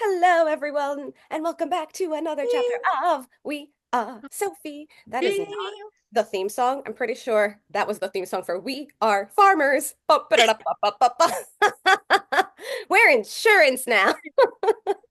Hello, everyone, and welcome back to another chapter of We Are Sophie. That is not the theme song. I'm pretty sure that was the theme song for We Are Farmers. We're insurance now.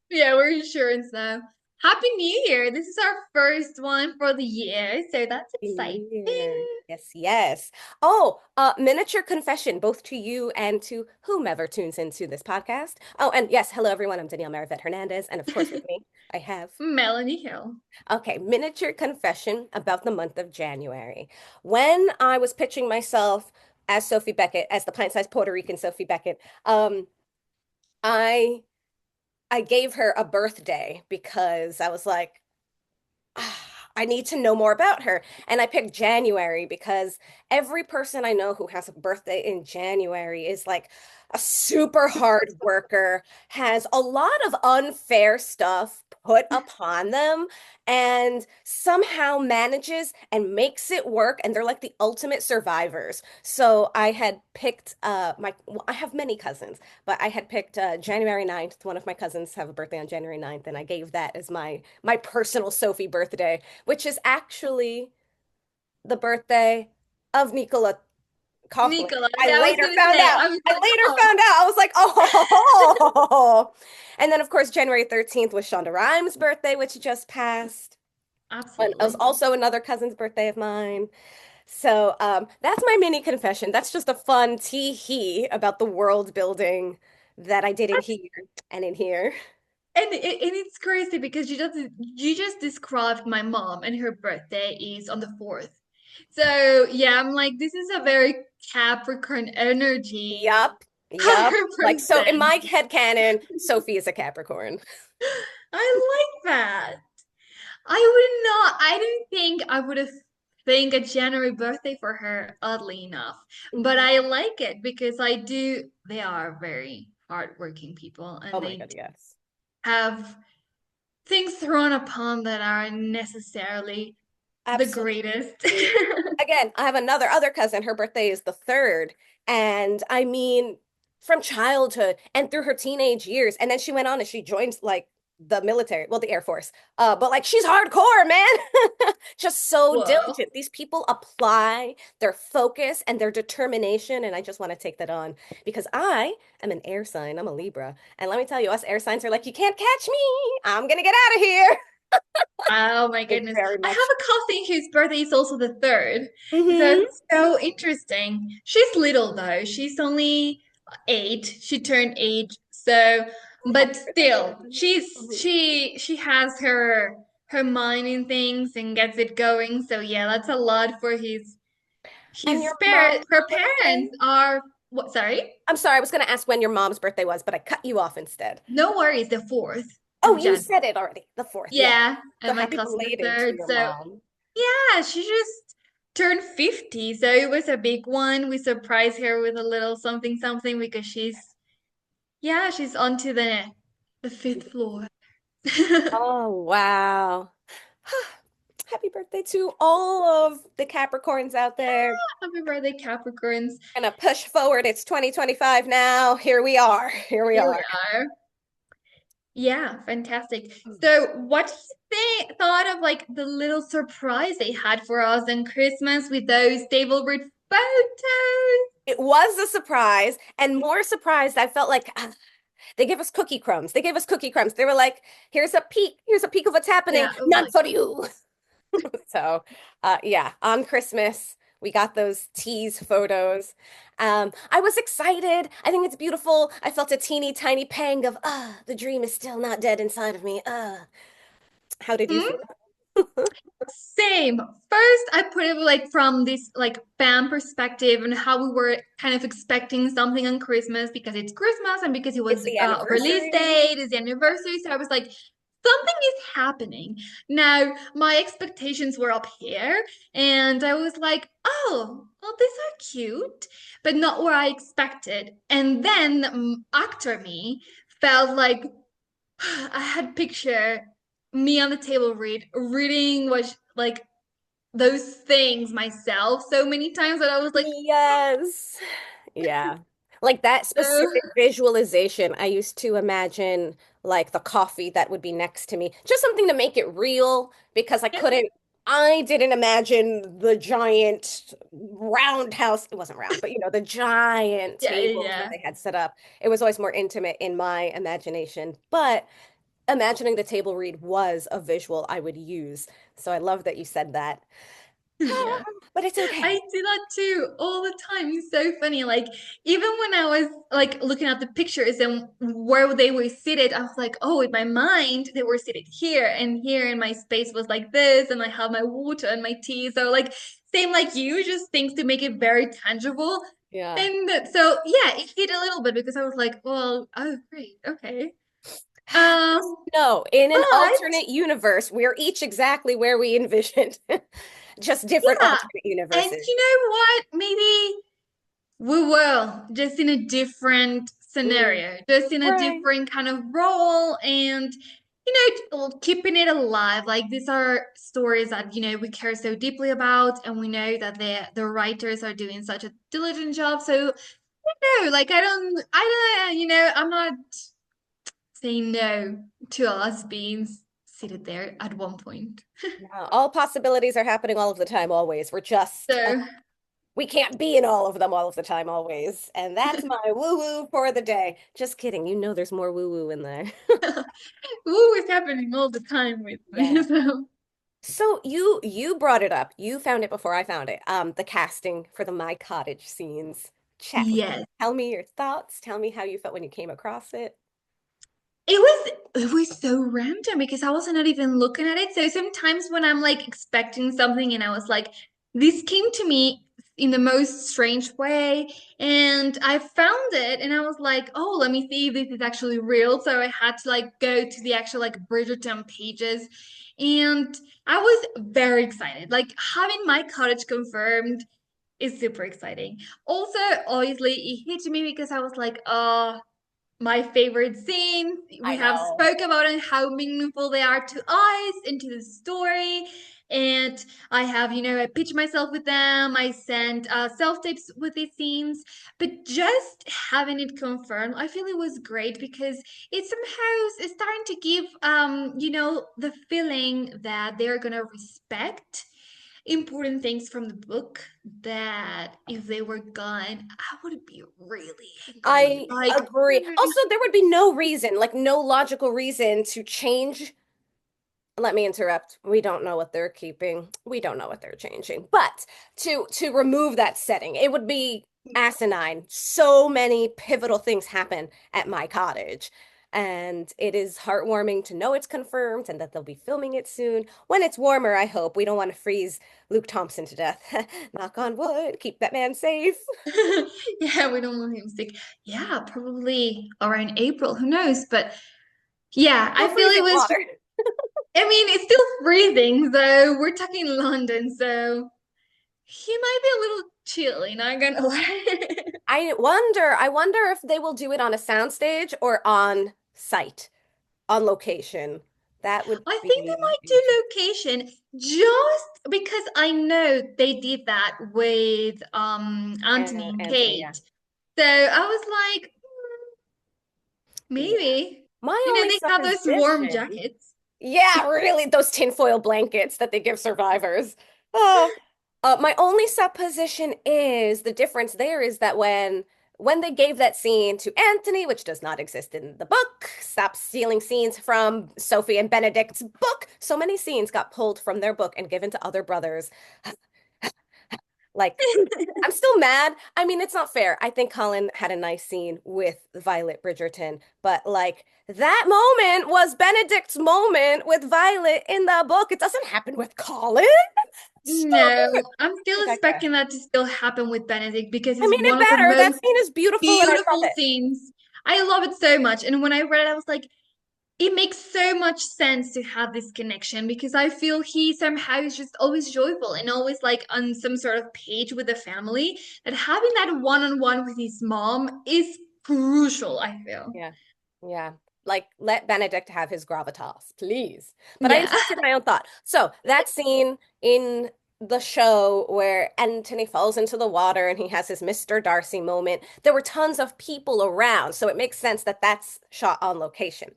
Yeah, we're insurance now. Happy New Year. This is our first one for the year, so that's Happy exciting. New Year. Yes, yes. Oh, miniature confession, both to you and to whomever tunes into this podcast. Oh, and yes, hello, everyone. I'm Danielle Marivette Hernandez. And of course, with me, I have Melany Hill. Okay, miniature confession about the month of January. When I was pitching myself as Sophie Beckett, as the pint-sized Puerto Rican Sophie Beckett, I I gave her a birthday because I was like, I need to know more about her. And I picked January because every person I know who has a birthday in January is like a super hard worker, has a lot of unfair stuff put upon them, and somehow manages and makes it work. And they're like the ultimate survivors. So I had picked well, I have many cousins, but I had picked January 9th. One of my cousins have a birthday on January 9th, and I gave that as my personal Sophie birthday, which is actually the birthday of Nicola Coughlan. Nicola, I yeah, I was later gonna found say, out. I was I like, later oh, found out. I was like, oh. And then, of course, January 13th was Shonda Rhimes' birthday, which just passed. And it was absolutely. also another cousin's birthday of mine. So that's my mini confession. That's just a fun tee-hee about the world building that I did in here and in here. And it's crazy because you just described my mom and her birthday is on the 4th. So yeah, I'm like, this is a very Capricorn energy, Yup. Yup. Like, so in 100%. my head canon, Sophie is a Capricorn. I like that. I didn't think I would have think a January birthday for her, oddly enough. But Mhm. I like it because they are very hardworking people Oh and my they God, yes. have things thrown upon that aren't necessarily the greatest. Absolutely. Again, I have another other cousin. Her birthday is the third. And I mean, from childhood and through her teenage years. And then she went on and she joined like the military, well, the Air Force. But like she's hardcore, man. Just so Whoa. diligent. These people apply their focus and their determination. And I just want to take that on because I am an air sign. I'm a Libra. And let me tell you, us air signs are like, you can't catch me. I'm gonna get out of here. Oh my Like goodness. very I have much. a cousin whose birthday is also the 3rd. So Hmm. it's so interesting. She's little though. She's only 8. She turned 8. So, Happy but birthday. still, Mhm. she has her mind in things and gets it going. So yeah, that's a lot for And his your parents. mom's Her birthday? parents are what, sorry? I'm sorry, I was going to ask when your mom's birthday was, but I cut you off instead. No worries, the 4th Oh, of you January. said it already. The fourth, yeah. Yeah, So and my happy cousin the belated to 3rd. your So mom. yeah, she just turned 50, so it was a big one. We surprised her with a little something something because she's onto the 5th floor. Oh, wow. Happy birthday to all of the Capricorns out there. Happy birthday, Capricorns. Gonna push forward. It's 2025 now. Here we are. Here we Here we are. are. Yeah, fantastic. So, what do you thought of like the little surprise they had for us on Christmas with those table read photos? It was a surprise, and more surprised, I felt like they gave us cookie crumbs. They gave us cookie crumbs. They were like, here's a peek. Here's a peek of what's happening. Yeah, oh None my for you. So, yeah, on Christmas, we got those tease photos. I was excited. I think it's beautiful. I felt a teeny tiny pang of, the dream is still not dead inside of me. How did you God. feel? Same. First, I put it like from this like fan perspective and how we were kind of expecting something on Christmas because it's Christmas and because it It's was the release anniversary. date, is the anniversary. So I was like, something is happening. Now, my expectations were up here, and I was like, oh, well, these are cute, but not what I expected. And then actor me felt like I had picture me on the table reading was like those things myself so many times that I was like, Yes. Yeah. Like that uh, specific visualization, I used to imagine like the coffee that would be next to me. Just something to make it real because Yeah, I didn't imagine the giant roundhouse. It wasn't round, but the giant yeah, tables that yeah. they had set up. It was always more intimate in my imagination. But imagining the table read was a visual I would use. So I love that you said that. Yeah. But it's I okay. do that too all the time. It's so funny. Like even when I was like looking at the pictures and where they were seated, I was like, oh, in my mind they were seated here and here, and my space was like this, and I have my water and my tea. So like same like you, just things to make it very tangible. Yeah. And so yeah, it hit a little bit because I was like, well, oh great, okay. Just Um, no, in an but alternate universe, we're each exactly where we envisioned. Just different yeah, alternate and universes. you know what? Maybe. We will, just in a different Mm, scenario, just in a right. different kind of role, and keeping it alive. Like these are stories that we care so deeply about, and we know that the writers are doing such a diligent job. So no, like I'm not saying no to us being seated there at one point. Yeah, all possibilities are happening all of the time, always. So We can't be in all of them all of the time, always. And that's my woo-woo for the day. Just kidding. There's more woo-woo in there. ooh, it's happening all the time with me. Yeah. So you brought it up. You found it before I found it. The casting for the My Cottage scenes. Chat with me. Yes. Tell me your thoughts. Tell me how you felt when you came across it. It was so random because I wasn't even looking at it. So sometimes when I'm like expecting something and I was like, this came to me in the most strange way, and I found it and I was like, oh, let me see if this is actually real. So I had to like go to the actual like Bridgerton pages, and I was very excited. Like having my cottage confirmed is super exciting. Also, obviously, it hit me because I was like, oh, my favorite scenes. We I have know. spoke about it, how meaningful they are to us and to the story. And I have, I pitch myself with them. I send self-tapes with these scenes. But just having it confirmed, I feel it was great because it somehow is starting to give, the feeling that they're gonna respect important things from the book that if they were gone, I would be really angry. I Like, agree. Also, there would be no reason, like no logical reason to change. Let me interrupt. We don't know what they're keeping. We don't know what they're changing. But to remove that setting, it would be asinine. So many pivotal things happen at my cottage. And it is heartwarming to know it's confirmed and that they'll be filming it soon. When it's warmer, I hope. We don't want to freeze Luke Thompson to death. Knock on wood. Keep that man safe. yeah, we don't want him sick. Yeah, probably around April. Who knows? But yeah, I No feel it freezing was. water. I mean, it's still freezing, though. We're talking London, so he might be a little chilly. Not gonna lie. I wonder if they will do it on a soundstage or on site, on location. That would I think they be might interesting. do location just because I know they did that with Anthony and Anthony, yeah. Kate. So I was like, Yeah. maybe. My You know, only they have those warm supposition. jackets. Yeah, really, those tinfoil blankets that they give survivors. Oh, my only supposition is the difference there is that when they gave that scene to Anthony, which does not exist in the book, stop stealing scenes from Sophie and Benedict's book. So many scenes got pulled from their book and given to other brothers. Like, I'm still mad. I mean, it's not fair. I think Colin had a nice scene with Violet Bridgerton, but like that moment was Benedict's moment with Violet in the book. It doesn't happen with Colin. Stop No, it. I'm I still digress. expecting that to still happen with Benedict because I it's mean, it one of the better. That most scene is beautiful and I love beautiful it. scenes. I love it so much. And when I read it, I was like, it makes so much sense to have this connection because I feel he somehow is just always joyful and always like on some sort of page with the family. That having that one-on-one with his mom is crucial, I feel. Yeah. Yeah. Like, let Benedict have his gravitas, please. But I Yeah. interrupted my own thought. So, that scene in the show where Anthony falls into the water and he has his Mr. Darcy moment, there were tons of people around, so it makes sense that that's shot on location.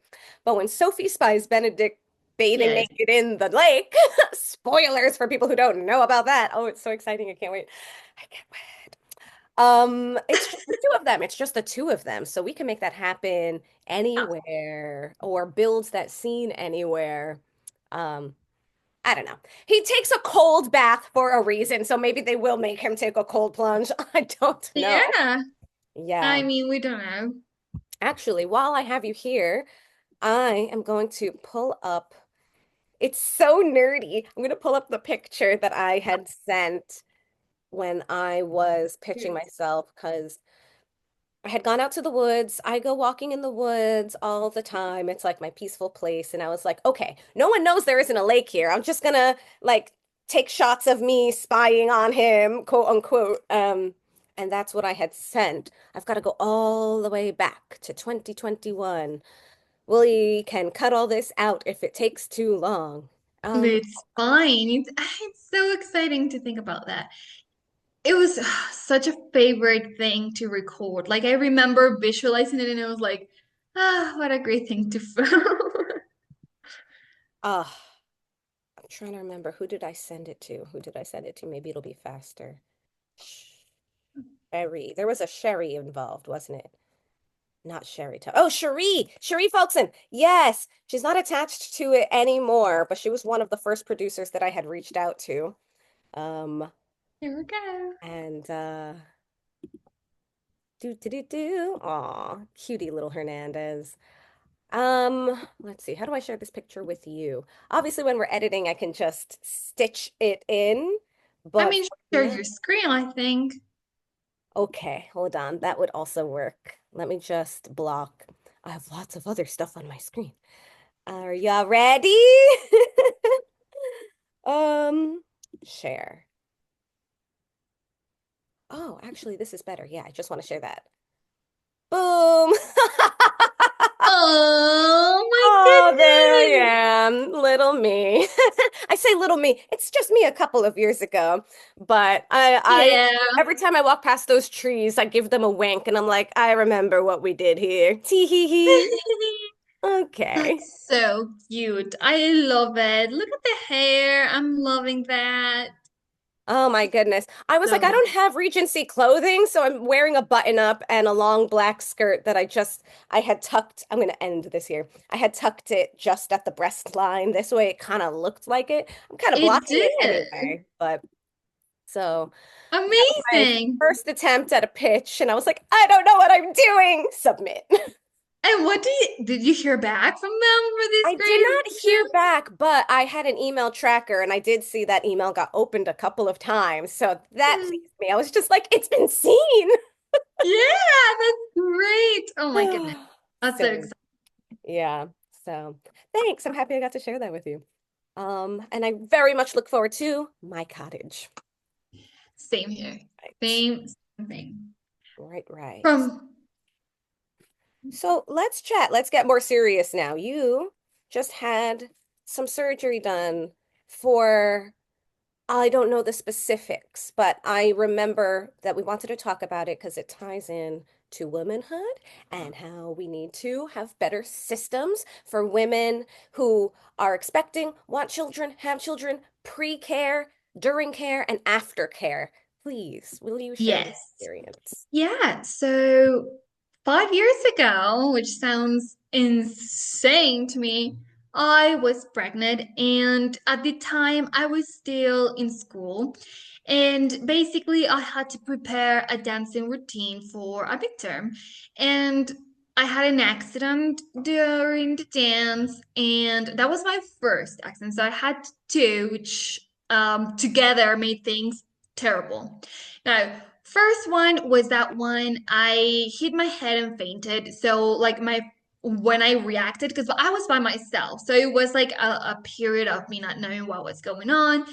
But when Sophie spies Benedict bathing Yes. naked in the lake, spoilers for people who don't know about that. Oh, it's so exciting. I can't wait. I can't wait. It's just the two of them. It's just the two of them. So we can make that happen anywhere or build that scene anywhere. Um, I don't know. He takes a cold bath for a reason, so maybe they will make him take a cold plunge. I don't know. Yeah. Yeah. I mean, we don't know. Actually, while I have you here, I am going to pull up. It's so nerdy. I'm going to pull up the picture that I had sent when I was pitching myself because I had gone out to the woods. I go walking in the woods all the time. It's like my peaceful place. And I was like, okay, no one knows there isn't a lake here. I'm just gonna like take shots of me spying on him, quote unquote. And that's what I had sent. I've got to go all the way back to 2021. We can cut all this out if it takes too long. Um, It's fine. It's so exciting to think about that. It was such a favorite thing to record. Like I remember visualizing it and it was like, ah, what a great thing to film. ah, I'm trying to remember who did I send it to? Who did I send it to? Maybe it'll be faster. Sherry. There was a Sherry involved, wasn't it? Not Sherry. Oh, Cherie. Cherie Folkson. Yes. She's not attached to it anymore, but she was one of the first producers that I had reached out to. Um, Here we go. and do do do do. Aw, cutie little Hernandez. Let's see. How do I share this picture with you? Obviously, when we're editing, I can just stitch it in, I but mean, for share now, your screen, I think. okay, hold on. That would also work. Let me just block. I have lots of other stuff on my screen. Are y'all ready? Um, share. Oh, actually, this is better. Yeah, I just want to share that. Boom. Oh my Oh, there goodness. I am, little me. I say little me. It's just me a couple of years ago, but Yeah. every time I walk past those trees, I give them a wink, and I'm like, I remember what we did here. Tee hee hee. Okay. That's so cute. I love it. Look at the hair. I'm loving that. Oh my goodness. I was like, I So don't have Regency clothing, so I'm wearing a button up and a long black skirt that I had tucked. I'm going to end this here. I had tucked it just at the breast line. This way it kind of looked like it. I'm kind of it blocking it did. anyway, but so that was my Amazing. first attempt at a pitch, and I was like, I don't know what I'm doing. Submit. And what did you hear back from them for this I did great not hear back, but I had an email tracker and I did see that email got opened a couple of times. So that picture? pleased me. I was just like, it's been seen. Yeah, that's great. Oh my goodness. That's so Silly. exciting. Yeah. So thanks. I'm happy I got to share that with you. And I very much look forward to my cottage. Same here. Right. Same thing. Right, right. From So let's chat. Let's get more serious now. You just had some surgery done for I don't know the specifics, but I remember that we wanted to talk about it because it ties in to womanhood and how we need to have better systems for women who are expecting, want children, have children, pre-care, during care, and after care. Please, will you share your yes. experience? Yeah, so 5 years ago, which sounds insane to me, I was pregnant, and at the time I was still in school. And basically, I had to prepare a dancing routine for a midterm. And I had an accident during the dance, and that was my first accident. So I had two, which together made things terrible. Now, first one was that one I hit my head and fainted. So like my when I reacted, because I was by myself. So it was like a period of me not knowing what was going on.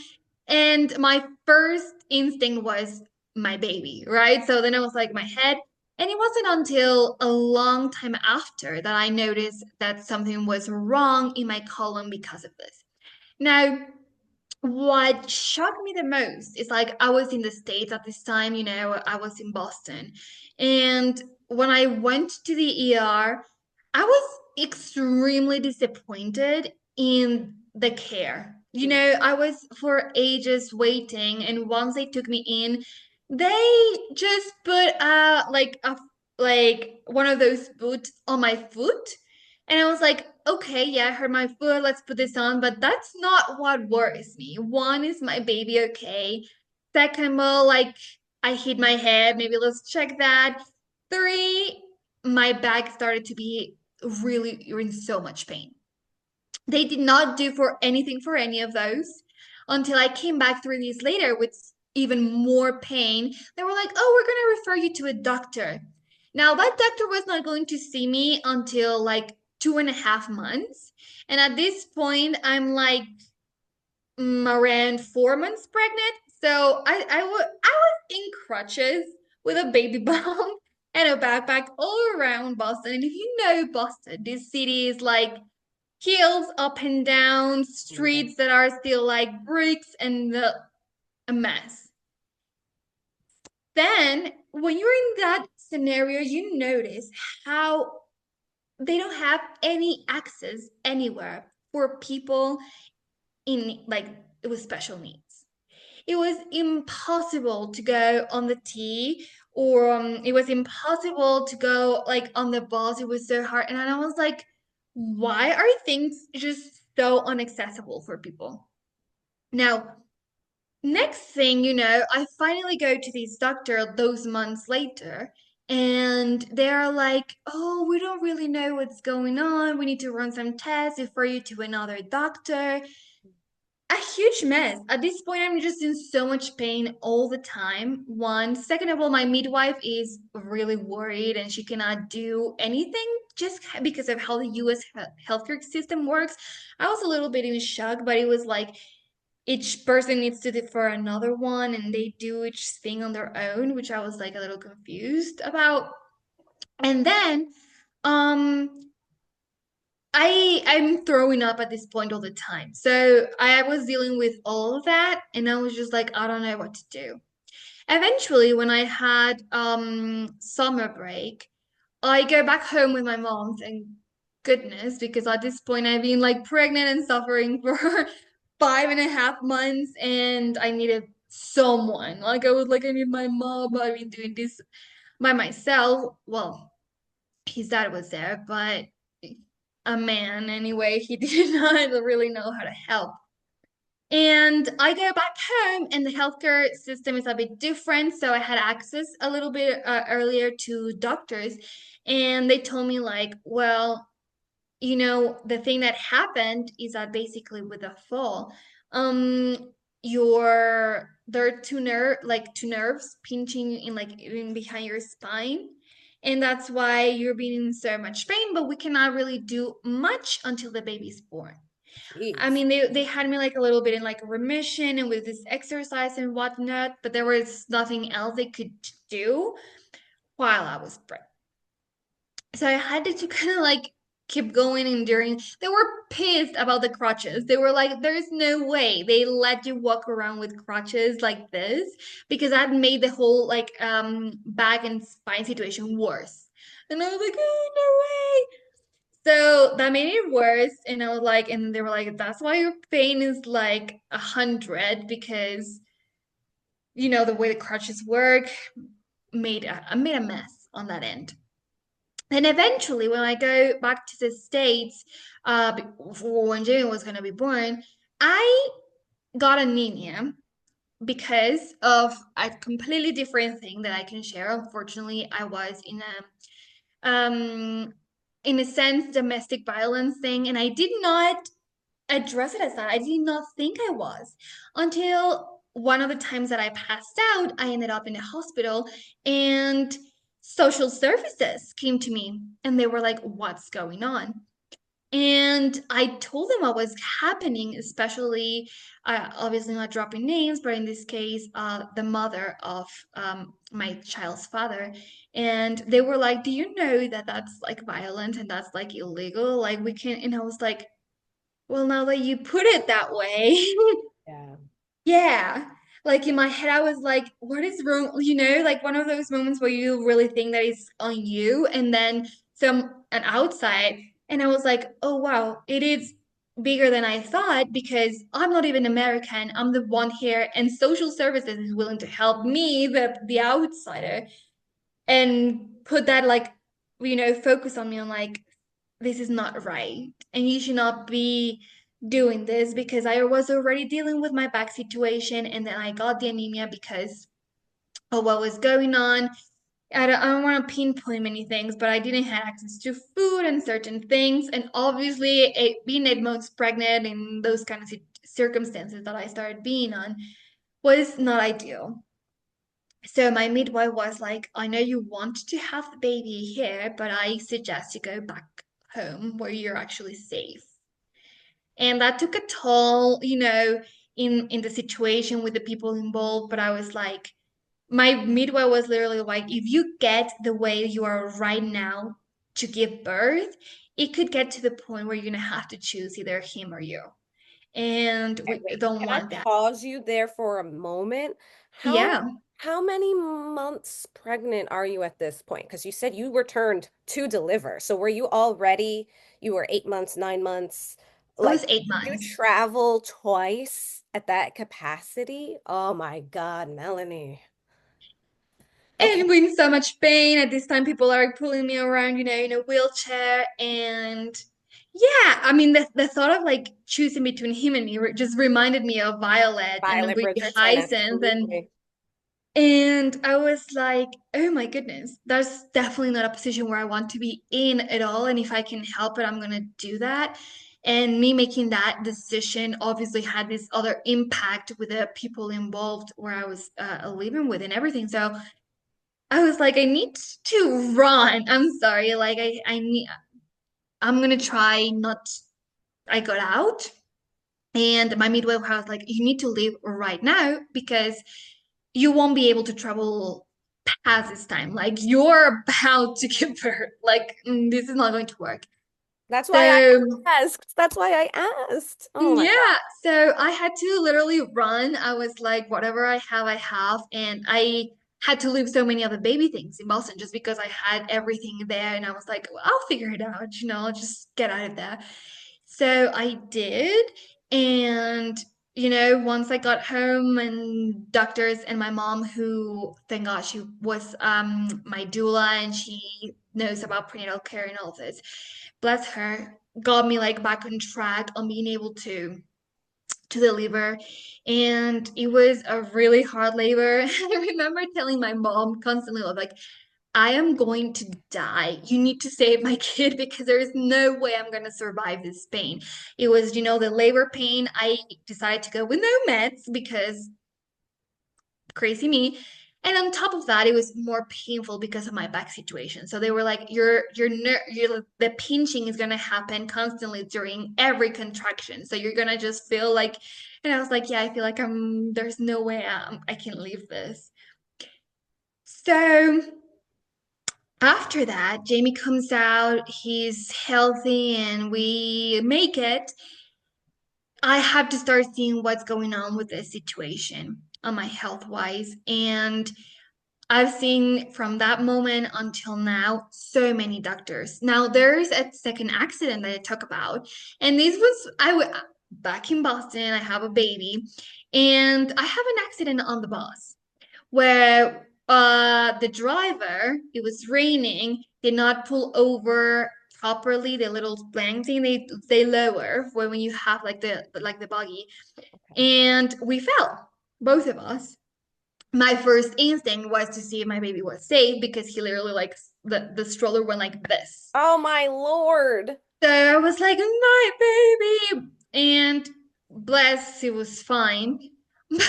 And my first instinct was my baby, right? So then I was like, my head. And it wasn't until a long time after that I noticed that something was wrong in my colon because of this. Now, what shocked me the most is like I was in the States at this time, I was in Boston. And when I went to the ER, I was extremely disappointed in the care. Mm. I was for ages waiting, and once they took me in, they just put like one of those boots on my foot. And I was like, okay, yeah, I hurt my foot. Let's put this on. But that's not what worries me. One, is my baby okay? Second of all, like I hit my head. Maybe let's check that. Three, my back started to be really, you're in so much pain. They did not do for anything for any of those until I came back 3 days later with even more pain. They were like, oh, we're going to refer you to a doctor. Now, that doctor was not going to see me until like 2.5 months. And at this point, I'm like around 4 months pregnant. So I was in crutches with a baby bump and a backpack all around Boston. And if you know Boston, this city is like hills up and down, Oh my God. streets that are still like bricks and a mess. Then, when you're in that scenario, you notice how they don't have any access anywhere for people in like with special needs. It was impossible to go on the T, or it was impossible to go like on the bus. It was so hard. And I was like, why are things just so inaccessible for people? Now, next thing you know, I finally go to this doctor those months later, and they're like, oh, we don't really know what's going on. We need to run some tests, refer you to another doctor. A huge mess. At this point, I'm just in so much pain all the time. One. Second of all, my midwife is really worried and she cannot do anything just because of how the US healthcare system works. I was a little bit in shock, but it was like each person needs to defer another one and they do each thing on their own, which I was like a little confused about. And then um I'm throwing up at this point all the time. So I was dealing with all of that and I was just like, I don't know what to do. Eventually, when I had summer break, I go back home with my mom, thank goodness, because at this point I've been like pregnant and suffering for 5.5 months and I needed someone. Like I was like, I need my mom. I've been doing this by myself. Well, his dad was there, but a man anyway, he did not really know how to help. And I go back home, and the healthcare system is a bit different. So I had access a little bit earlier to doctors, and they told me, like, well, the thing that happened is that basically with a fall, um, there are two nerves pinching in like in behind your spine. And that's why you're being in so much pain, but we cannot really do much until the baby's born. I Jeez. mean, they had me like a little bit in like remission and with this exercise and whatnot, but there was nothing else they could do while I was pregnant. So I had to kind of like keep going and enduring. They were pissed about the crutches. They were like, there's no way they let you walk around with crutches like this, because that made the whole like back and spine situation worse. And I was like, oh, no way. So that made it worse. And I was like, and they were like, that's why your pain is like 100, because the way the crutches work made a mess on that end. And eventually, when I go back to the States, for when Jamie was going to be born, I got anemia because of a completely different thing that I can share. Unfortunately, I was in a sense, domestic violence thing, and I did not address it as that. I did not think I was until one of the times that I passed out, I ended up in a hospital and social services came to me and they were like, what's going on? And I told them what was happening, especially, obviously not dropping names, but in this case, the mother of my child's father. And they were like, do you know that that's like violent and that's like illegal? Like, we can't. And I was like, well, now that you put it that way, Yeah. Yeah. Like in my head, I was like, what is wrong? You know, like one of those moments where you really think that it's on you, and then an outside. And I was like, oh wow, it is bigger than I thought because I'm not even American. I'm the one here, and social services is willing to help me, the outsider, and put that like, focus on me on like, this is not right. And you should not be doing this because I was already dealing with my back situation. And then I got the anemia because of what was going on. I don't want to pinpoint many things, but I didn't have access to food and certain things. And obviously, being 8 months pregnant in those kind of circumstances that I started being on was not ideal. So my midwife was like, I know you want to have the baby here, but I suggest you go back home where you're actually safe. And that took a toll, in the situation with the people involved. But I was like, my midwife was literally like, if you get the way you are right now to give birth, it could get to the point where you're gonna have to choose either him or you. And Okay, we wait, don't can I want that. pause you there for a moment? How Yeah, how many months pregnant are you at this point? Because you said you returned to deliver. So were you already, you were 8 months, 9 months? it was Like, eight you months. travel twice at that capacity? Oh my God, Melanie. Okay, And we're in so much pain. At this time, people are pulling me around, in a wheelchair. And yeah, I mean, the thought of like choosing between him and me just reminded me of Violet and Violet Enrique Bridgerton, Hyacinth. And absolutely. and I was like, oh my goodness, that's definitely not a position where I want to be in at all. And if I can help it, I'm gonna do that. And me making that decision obviously had this other impact with the people involved where I was living with and everything. So I was like, I need to run. I'm sorry. Like I'm gonna try not. I got out, and my midwife was like, you need to leave right now because you won't be able to travel past this time. Like you're about to give birth. Like this is not going to work. That's why I So asked. That's why I asked. Oh my yeah, God. so I had to literally run. I was like, whatever I have, I have. And I had to leave so many other baby things in Boston just because I had everything there. And I was like, well, I'll figure it out, I'll just get out of there. So I did. And, once I got home and doctors and my mom, who, thank God, she was my doula and she knows about prenatal care and all this, bless her, got me like back on track on being able to deliver. And it was a really hard labor. I remember telling my mom constantly like, I am going to die. You need to save my kid because there is no way I'm going to survive this pain. It was, the labor pain. I decided to go with no meds because crazy me. And on top of that, it was more painful because of my back situation. So they were like, the pinching is gonna happen constantly during every contraction. So you're gonna just feel like, and I was like, yeah, I feel like there's no way I can leave this. So after that, Jamie comes out, he's healthy, and we make it. I have to start seeing what's going on with this situation on my health wise. And I've seen from that moment until now so many doctors. Now there's a second accident that I talk about, and this was back in Boston. I have a baby, and I have an accident on the bus where the driver, it was raining, did not pull over properly. The little blank thing they lower when you have like the buggy, Okay. and we fell, both of us. My first instinct was to see if my baby was safe because he literally like the stroller went like this. Oh my Lord. So I was like, my baby. And bless, it was fine, but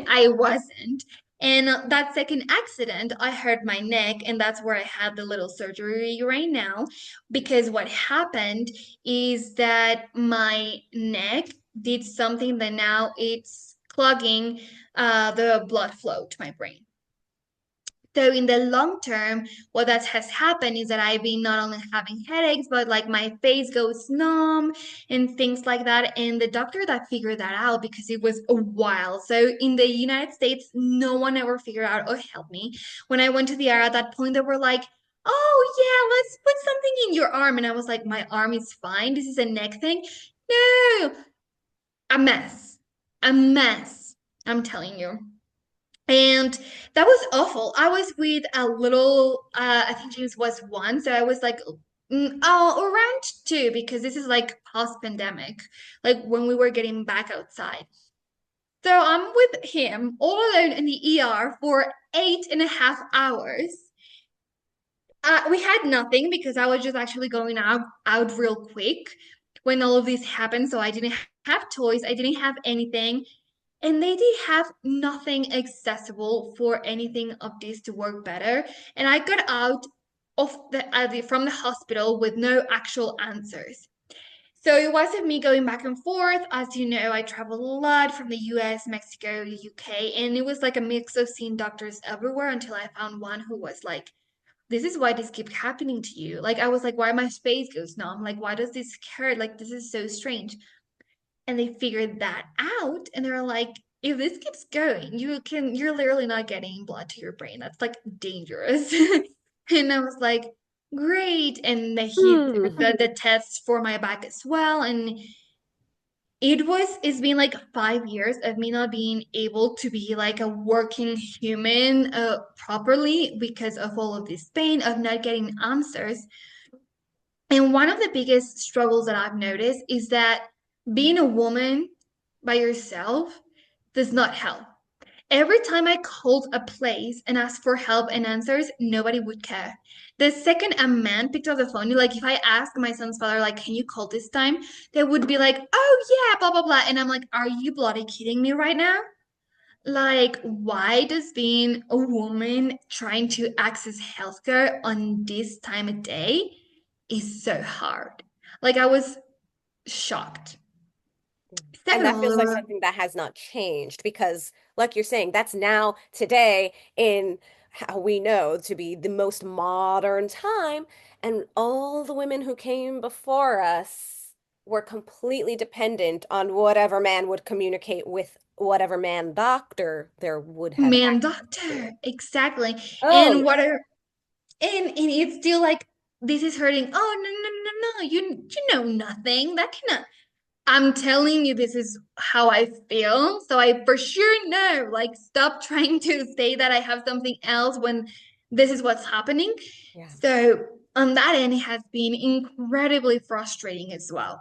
I wasn't. And that second accident, I hurt my neck, and that's where I had the little surgery right now. Because what happened is that my neck did something that now it's clogging the blood flow to my brain. So in the long term, what that has happened is that I've been not only having headaches, but like my face goes numb and things like that. And the doctor that figured that out because it was a while. So in the United States, no one ever figured out or helped me. When I went to the ER at that point, they were like, "Oh yeah, let's put something in your arm." And I was like, "My arm is fine. This is a neck thing." No, a mess, a mess. I'm telling you. And that was awful. I was with a little, I think James was one. So I was like, around two, because this is like post pandemic, like when we were getting back outside. So I'm with him all alone in the ER for 8.5 hours. We had nothing because I was just actually going out real quick when all of this happened. So I didn't have toys, I didn't have anything. And they did have nothing accessible for anything of this to work better. And I got out of from the hospital with no actual answers. So it wasn't me going back and forth. As you know, I travel a lot from the US, Mexico, the UK, and it was like a mix of seeing doctors everywhere until I found one who was like, this is why this keeps happening to you. Like I was like, why my face goes numb? Like, why does this hurt? Like, this is so strange. And they figured that out and they're like, if this keeps going, you're literally not getting blood to your brain. That's like dangerous. And I was like, great. And he did Hmm. the tests for my back as well. And it's been like 5 years of me not being able to be like a working human properly because of all of this pain of not getting answers. And one of the biggest struggles that I've noticed is that being a woman by yourself does not help. Every time I called a place and asked for help and answers, nobody would care. The second a man picked up the phone, like if I asked my son's father, like, can you call this time? They would be like, oh yeah, blah, blah, blah. And I'm like, are you bloody kidding me right now? Like, why does being a woman trying to access healthcare on this time of day is so hard? Like, I was shocked. And that feels like So, something that has not changed because, like you're saying, that's now today in how we know to be the most modern time. And all the women who came before us were completely dependent on whatever man would communicate with whatever man doctor there would have man, access to. doctor, exactly. Oh, And yeah. what are and it's still like this is hurting. Oh no, no, no, no. You know nothing. That cannot I'm telling you this is how I feel. So I for sure know. Like stop trying to say that I have something else when this is what's happening. Yeah. So on that end, it has been incredibly frustrating as well.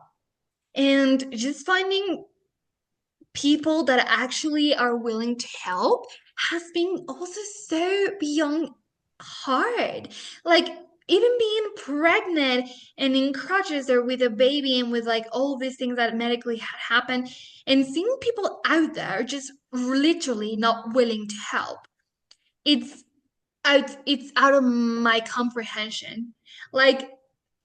And just finding people that actually are willing to help has been also so beyond hard. Like even being pregnant and in crutches or with a baby and with like all these things that medically had happened and seeing people out there just literally not willing to help. It's it's out of my comprehension. Like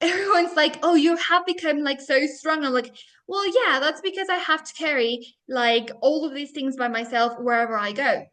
everyone's like, "Oh, you have become like so strong." I'm like, "Well, yeah, that's because I have to carry like all of these things by myself wherever I go."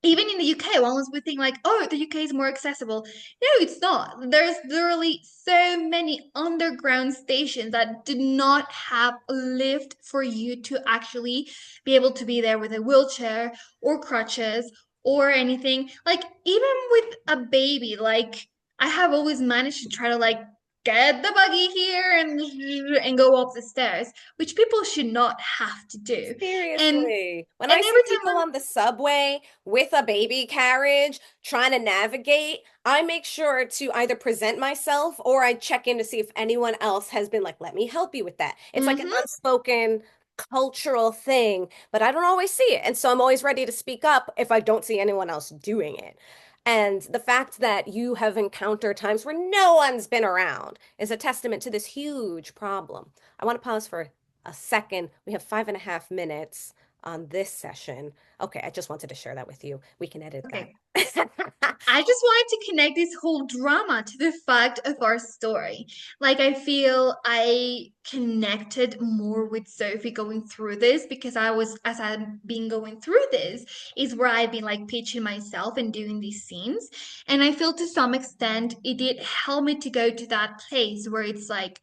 Even in the UK, one would think like, "Oh, the UK is more accessible." No, it's not. There's literally so many underground stations that do not have a lift for you to actually be able to be there with a wheelchair or crutches or anything. Like even with a baby, like I have always managed to try to like get the buggy here and go up the stairs, which people should not have to do. And Seriously. When I see every time people on the subway with a baby carriage trying to navigate, I make sure to either present myself or I check in to see if anyone else has been like, let me help you with that. It's like an Mhm. unspoken cultural thing, but I don't always see it. And so I'm always ready to speak up if I don't see anyone else doing it. And the fact that you have encountered times where no one's been around is a testament to this huge problem. I want to pause for a second. We have 5.5 minutes on this session. Okay, I just wanted to share that with you. We can edit Okay. that. I just wanted to connect this whole drama to the fact of our story. Like, I feel I connected more with Sophie going through this because as I've been going through this, is where I've been like pitching myself and doing these scenes. And I feel to some extent it did help me to go to that place where it's like,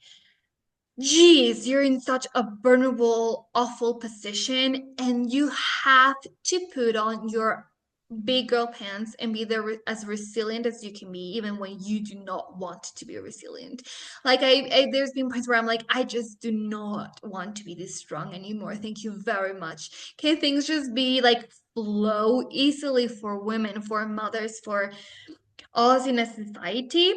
geez, you're in such a vulnerable, awful position, and you have to put on your big girl pants and be there as resilient as you can be, even when you do not want to be resilient. Like there's been points where I'm like, I just do not want to be this strong anymore. Thank you very much. Can things just be like flow easily for women, for mothers, for us in a society?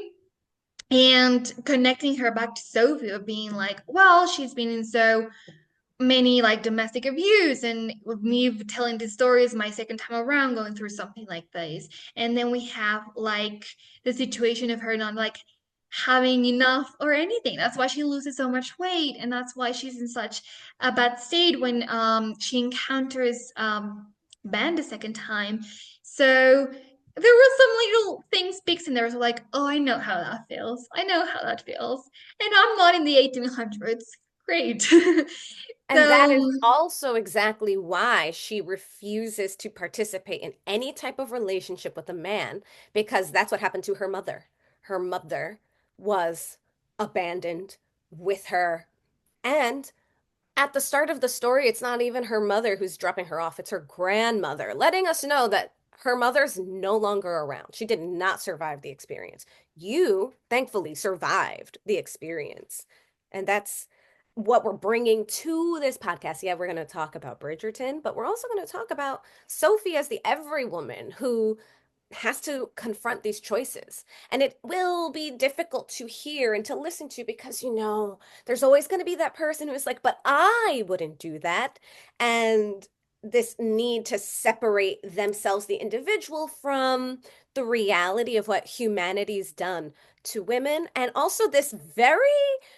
And connecting her back to Sophie of being like, well, she's been in so many like domestic abuse, and with me telling this story is my second time around going through something like this. And then we have like the situation of her not like having enough or anything. That's why she loses so much weight, and that's why she's in such a bad state when she encounters Ben the second time. So there were some little things pics in there. So like, oh, I know how that feels. I know how that feels. And I'm not in the 1800s. Great. And that is So also exactly why she refuses to participate in any type of relationship with a man, because that's what happened to her mother. Her mother was abandoned with her. And at the start of the story, it's not even her mother who's dropping her off, it's her grandmother, letting us know that her mother's no longer around. She did not survive the experience. You, thankfully, survived the experience. And that's what we're bringing to this podcast. Yeah, we're going to talk about Bridgerton, but we're also going to talk about Sophie as the every woman who has to confront these choices. And it will be difficult to hear and to listen to because, there's always going to be that person who's like, but I wouldn't do that. And this need to separate themselves, the individual, from the reality of what humanity's done to women. And also this very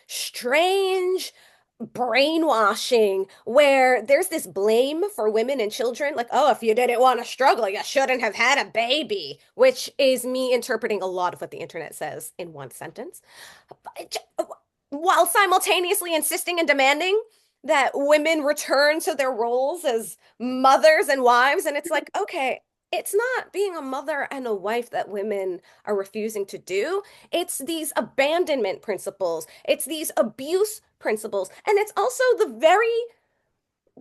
strange brainwashing where there's this blame for women and children, like, oh, if you didn't want to struggle, you shouldn't have had a baby, which is me interpreting a lot of what the internet says in one sentence, while simultaneously insisting and demanding that women return to their roles as mothers and wives. And it's like, okay, it's not being a mother and a wife that women are refusing to do. It's these abandonment principles, it's these abuse principles, and it's also the very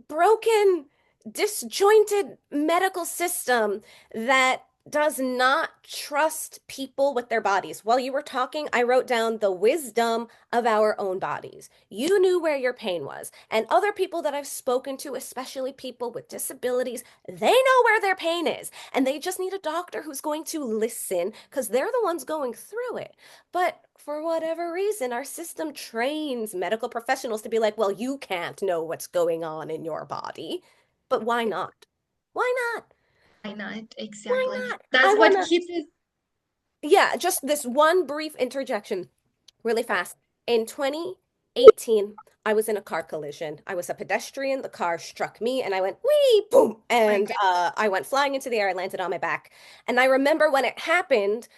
broken, disjointed medical system that does not trust people with their bodies. While you were talking, I wrote down the wisdom of our own bodies. You knew where your pain was. And other people that I've spoken to, especially people with disabilities, they know where their pain is. And they just need a doctor who's going to listen because they're the ones going through it. But for whatever reason, our system trains medical professionals to be like, well, you can't know what's going on in your body. But why not? Why not? why not? Why Exactly. not? I That's want what to, keeps us. yeah, just this one brief interjection, really fast. In 2018, I was in a car collision. I was a pedestrian. The car struck me and I went, wee, boom. My And God. I went flying into the air. I landed on my back. And I remember when it happened,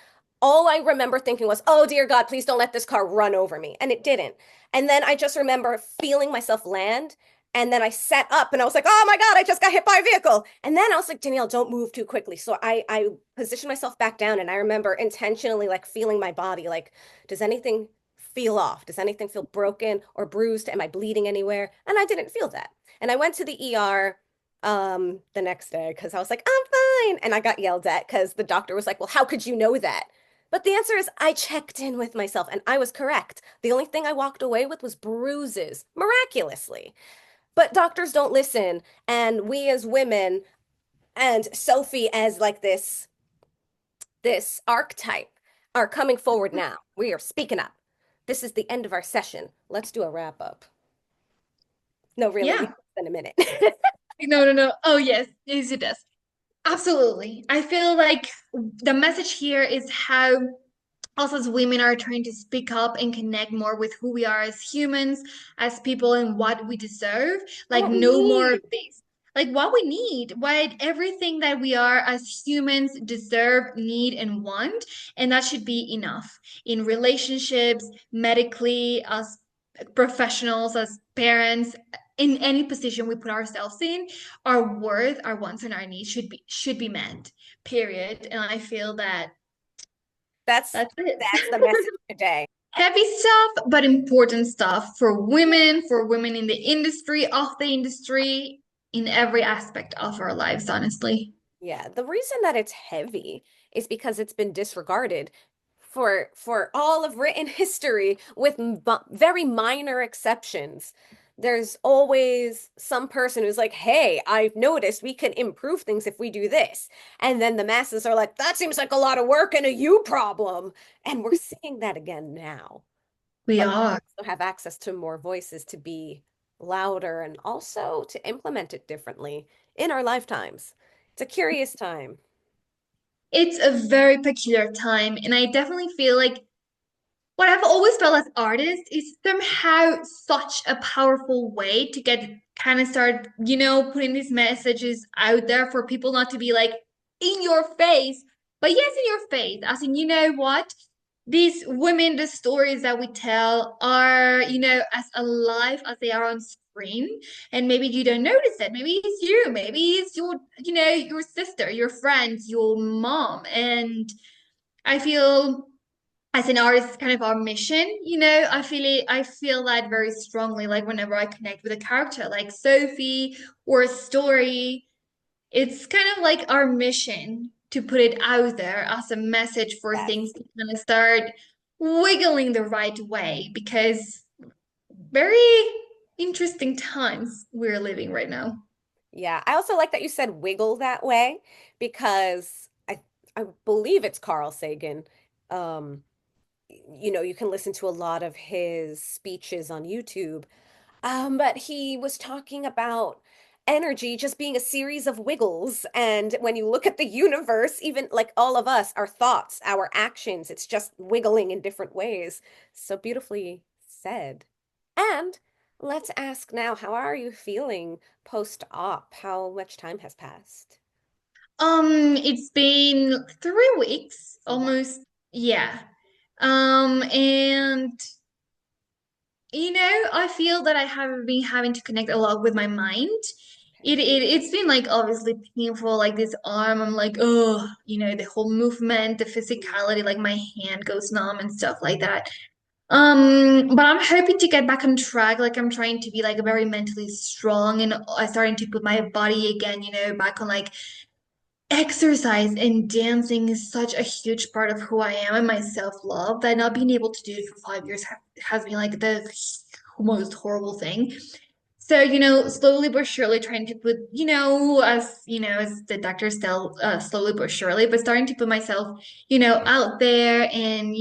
all I remember thinking was, oh, dear God, please don't let this car run over me. And it didn't. And then I just remember feeling myself land. And then I sat up and I was like, oh my God, I just got hit by a vehicle. And then I was like, Danielle, don't move too quickly. So I positioned myself back down and I remember intentionally like feeling my body like, does anything feel off? Does anything feel broken or bruised? Am I bleeding anywhere? And I didn't feel that. And I went to the ER the next day because I was like, I'm fine. And I got yelled at because the doctor was like, well, how could you know that? But the answer is I checked in with myself and I was correct. The only thing I walked away with was bruises, miraculously. But doctors don't listen. And we as women and Sophie as like this archetype are coming forward now. We are speaking up. This is the end of our session. Let's do a wrap up. No, really, we Yeah. have to spend a minute. No, no, no. Oh, yes. Yes, it does. Absolutely. I feel like the message here is how us as women are trying to speak up and connect more with who we are as humans, as people, and what we deserve. And Like, what we no more of need. this. like what we need, what everything that we are as humans deserve, need, and want. And that should be enough in relationships, medically, as professionals, as parents, in any position we put ourselves in, our worth, our wants, and our needs should be met. Period. And I feel that That's that's it. that's the message today. Heavy stuff, but important stuff for women in the industry, of the industry, in every aspect of our lives, honestly. Yeah, the reason that it's heavy is because it's been disregarded for all of written history with very minor exceptions. There's always some person who's like, "Hey, I've noticed we can improve things if we do this." And then the masses are like, "That seems like a lot of work and a you problem." And we're seeing that again now. We But we are. also have access to more voices to be louder and also to implement it differently in our lifetimes. It's a curious time. It's a very peculiar time, and I definitely feel like what I've always felt as artists is somehow such a powerful way to get kind of start, putting these messages out there for people not to be like in your face, but yes, in your face. As in, you know what? These women, the stories that we tell are, as alive as they are on screen. And maybe you don't notice it. Maybe it's you. Maybe it's your sister, your friends, your mom. And I feel as an artist, it's kind of our mission, I feel that very strongly, like whenever I connect with a character like Sophie or a story, it's kind of like our mission to put it out there as a message for Yes. things to kind of start wiggling the right way, because very interesting times we're living right now. Yeah. I also like that you said wiggle that way because I believe it's Carl Sagan. Um, you can listen to a lot of his speeches on YouTube. But he was talking about energy just being a series of wiggles. And when you look at the universe, even like all of us, our thoughts, our actions, it's just wiggling in different ways. So beautifully said. And let's ask now, how are you feeling post-op? How much time has passed? It's been 3 weeks Wow. almost. Yeah. And I feel that I have been having to connect a lot with my mind. It's been like obviously painful, like this arm. I'm like, oh, the whole movement, the physicality, like my hand goes numb and stuff like that. But I'm hoping to get back on track. Like I'm trying to be like very mentally strong and starting to put my body again, back on like exercise and dancing is such a huge part of who I am and my self-love that not being able to do it for 5 years has been like the most horrible thing. So, slowly but surely trying to put, as the doctors tell, slowly but surely, but starting to put myself, out there and,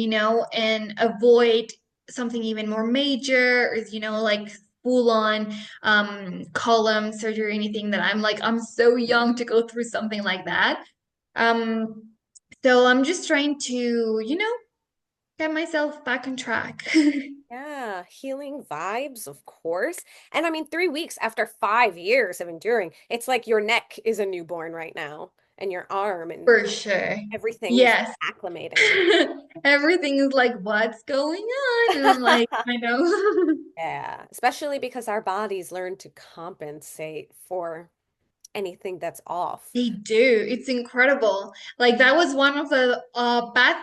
and avoid something even more major, or, like full on column surgery, anything that I'm so young to go through something like that. Um, so I'm just trying to, get myself back on track. Yeah, healing vibes, of course. And I mean, 3 weeks after 5 years of enduring, it's like your neck is a newborn right now, and your arm and For sure. everything is Yes. acclimating. Everything is like, what's going on? And I'm like, I know. Yeah, especially because our bodies learn to compensate for anything that's off. They do. It's incredible. Like that was one of the bad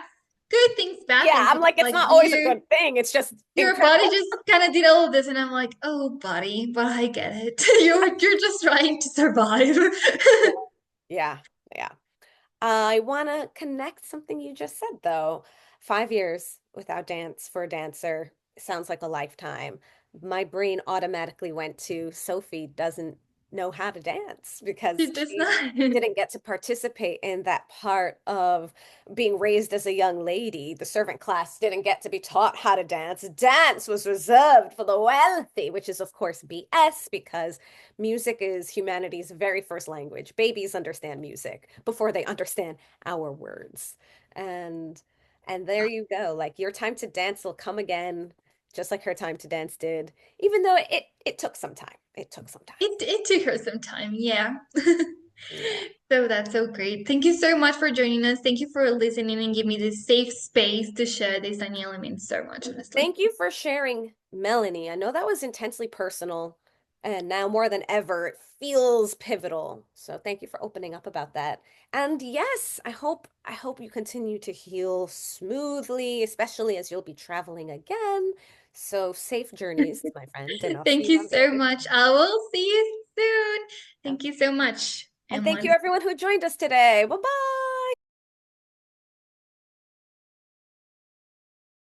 Yeah, things, I'm because like, it's like not always a good thing. It's just your body incredible. just kind of did all of this, and I'm like, oh, buddy, but I get it. You're just trying to survive. Yeah, yeah. I want to connect something you just said, though. 5 years without dance for a dancer sounds like a lifetime. My brain automatically went to Sophie doesn't know how to dance because It does she not. didn't get to participate in that part of being raised as a young lady. The servant class didn't get to be taught how to dance. Dance was reserved for the wealthy, which is, of course, BS because music is humanity's very first language. Babies understand music before they understand our words. And and there you go. Like your time to dance will come again. just like her time to dance did, even though it took some time. It took some time. It took her some time, yeah. Yeah. So that's so great. Thank you so much for joining us. Thank you for listening and give me this safe space to share this, Danielle. It means so much, honestly. Thank you for sharing, Melanie. I know that was intensely personal, and now more than ever, it feels pivotal. So thank you for opening up about that. And yes, I hope you continue to heal smoothly, especially as you'll be traveling again. So safe journeys, my friend, and I'll see Thank you you on the so other much. side. I will see you soon. Yeah. Thank you so much. And And thank you let's everyone who joined us today. Bye-bye.